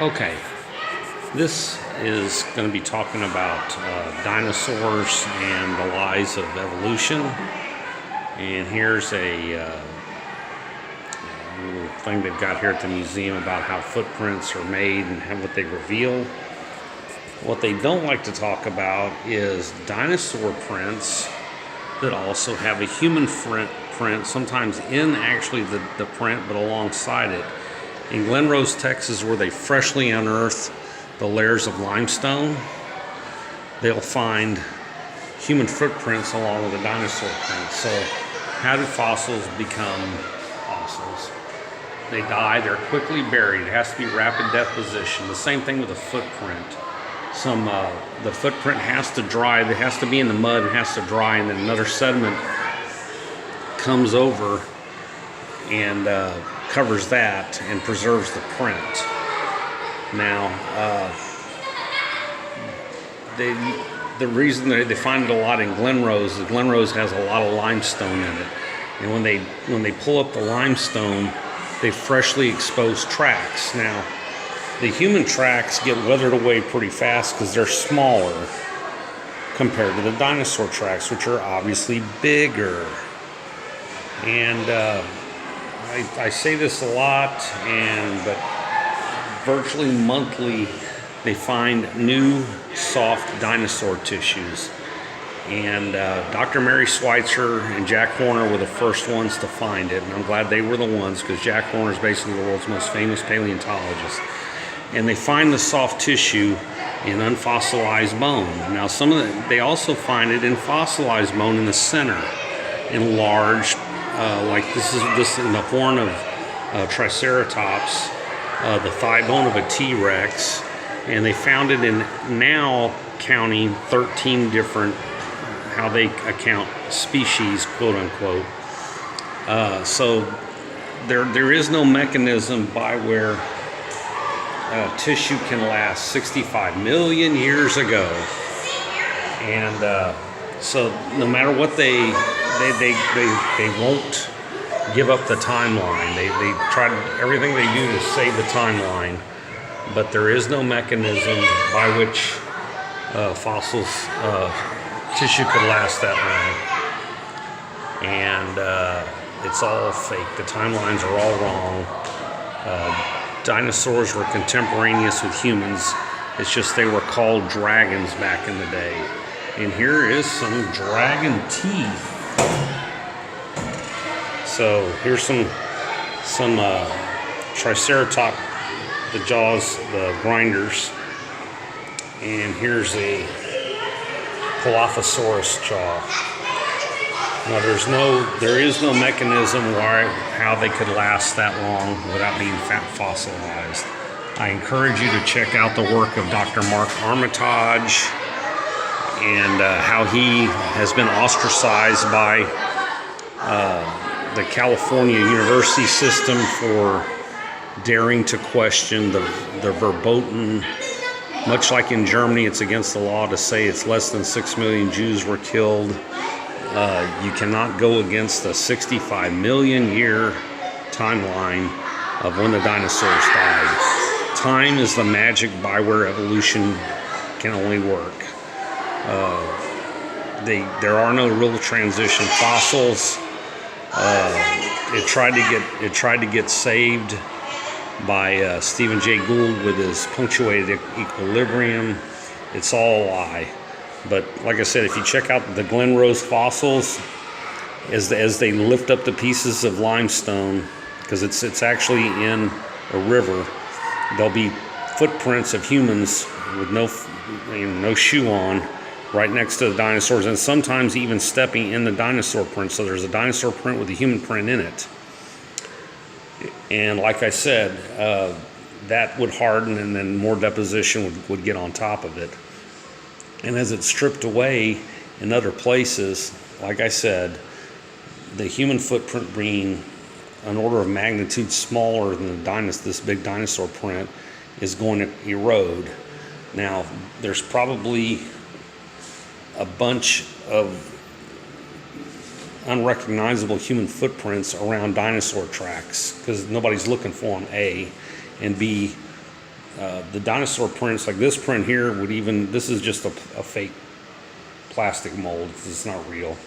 Okay, this is going to be talking about dinosaurs and the lies of evolution. And here's a little thing they've got here at the museum about how footprints are made and what they reveal. What they don't like to talk about is dinosaur prints that also have a human print, sometimes in actually the print, but alongside it. In Glen Rose, Texas, where they freshly unearth the layers of limestone, they'll find human footprints along with the dinosaur prints. So how do fossils become fossils? They die, they're quickly buried. It has to be rapid deposition. The same thing with a footprint. The footprint has to dry, it has to be in the mud, it has to dry, and then another sediment comes over and covers that and preserves the print. Now, the reason they find it a lot in Glen Rose is Glen Rose has a lot of limestone in it, and when they pull up the limestone, they freshly exposed tracks. Now, the human tracks get weathered away pretty fast because they're smaller compared to the dinosaur tracks, which are obviously bigger. And I say this a lot, but virtually monthly they find new soft dinosaur tissues. And Dr. Mary Schweitzer and Jack Horner were the first ones to find it, and I'm glad they were the ones because Jack Horner is basically the world's most famous paleontologist. And they find the soft tissue in unfossilized bone. Now they also find it in fossilized bone in the center, in large, like this in the horn of Triceratops, the thigh bone of a T-Rex, and they found it in now counting 13 different, how they account species, quote unquote. So there is no mechanism by where tissue can last 65 million years ago, and so no matter what they won't give up the timeline. They try everything they do to save the timeline, but there is no mechanism by which fossils tissue could last that long, and it's all fake. The timelines are all wrong. Dinosaurs were contemporaneous with humans. It's just they were called dragons back in the day. And here is some dragon teeth. So here's some Triceratops, the jaws, the grinders. And here's a Dilophosaurus jaw. Now there is no mechanism how they could last that long without being fossilized. I encourage you to check out the work of Dr. Mark Armitage and how he has been ostracized by the California university system for daring to question the verboten. Much like in Germany, it's against the law to say it's less than 6 million Jews were killed. You cannot go against the 65 million year timeline of when the dinosaurs died. Time is the magic by where evolution can only work. There are no real transition fossils. It tried to get saved by Stephen Jay Gould with his punctuated equilibrium. It's all a lie. But like I said, if you check out the Glen Rose fossils, as they lift up the pieces of limestone, because it's actually in a river, there'll be footprints of humans with no shoe on right next to the dinosaurs, and sometimes even stepping in the dinosaur print. So there's a dinosaur print with a human print in it. And like I said, that would harden, and then more deposition would get on top of it. And as it's stripped away in other places, like I said, the human footprint being an order of magnitude smaller than this big dinosaur print is going to erode. Now, there's probably a bunch of unrecognizable human footprints around dinosaur tracks because nobody's looking for them, A, and B, The dinosaur prints, like this print here, would even, this is just a fake plastic mold. It's not real.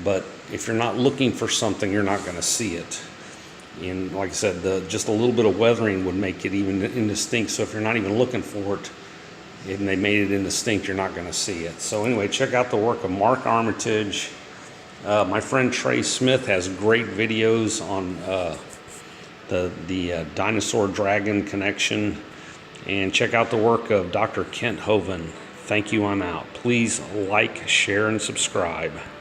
But if you're not looking for something, you're not going to see it. And like I said, just a little bit of weathering would make it even indistinct. So if you're not even looking for it, and they made it indistinct, you're not going to see it. So anyway, check out the work of Mark Armitage. My friend Trey Smith has great videos on the dinosaur dragon connection. And check out the work of Dr. Kent Hovind. Thank you, I'm out. Please like, share, and subscribe.